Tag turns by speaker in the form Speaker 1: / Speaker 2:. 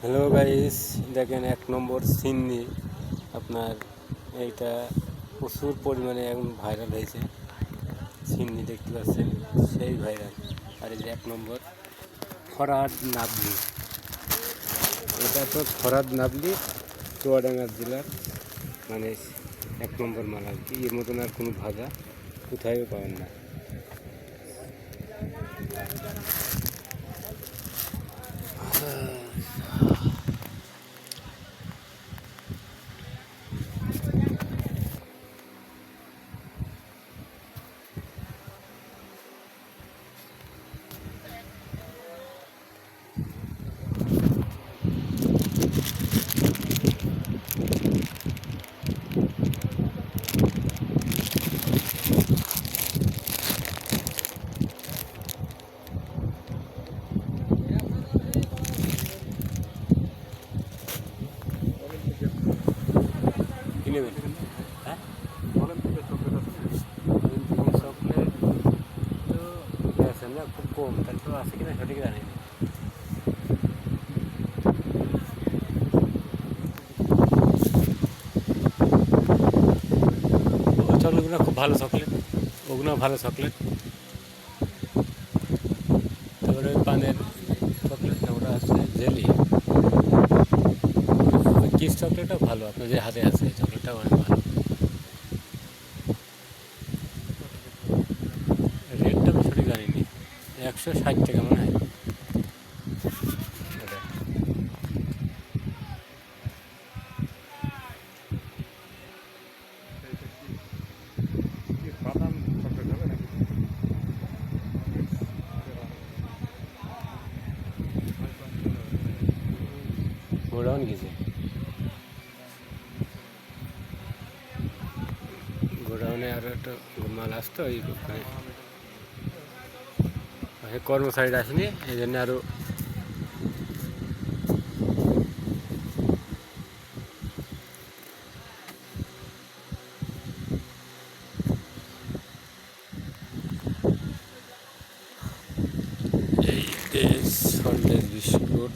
Speaker 1: Hello guys, দেখেন 1 নম্বর সিন্নি আপনার এইটা প্রচুর পরিমাণে এখন ভাইরাল হয়েছে। সিন্নি দেখতে পাচ্ছেন, সেই ভাইরাল। আর এই যে 1 নম্বর ফরহাদ নাবলি, এটা তো ফরহাদ নাবলি চুয়াডাঙ্গা জেলার মানে 1 নম্বর মাল আর কি। এর মতন আর কোনো ভাজা কোথায়ও পাবেন না। কি নেবেন? হ্যাঁ, চকলেট তো আছে না, খুব কম। তাহলে তো আছে কিনা সঠিক জানি না। ওই চকলেটগুলো খুব ভালো চকলেট, ওগুলো ভালো চকলেট। তারপরে ওই পানের চকলেট না, ওটা হচ্ছে জেলি। ওই কিস চকলেটটাও ভালো, আপনার যে হাতে আছে এই চকলেটটাও অনেক ভালো। রেটটা আমি সঠিক জানিনি, 160 টাকা মনে হয় ওটা। গোডাউন গেছে, গোডাউনে আরও একটা মাল আসতো ওই ওখানে কর্মচারীরা আসেনি, এই জন্য আরও এই সন্দেশ বিস্কুট।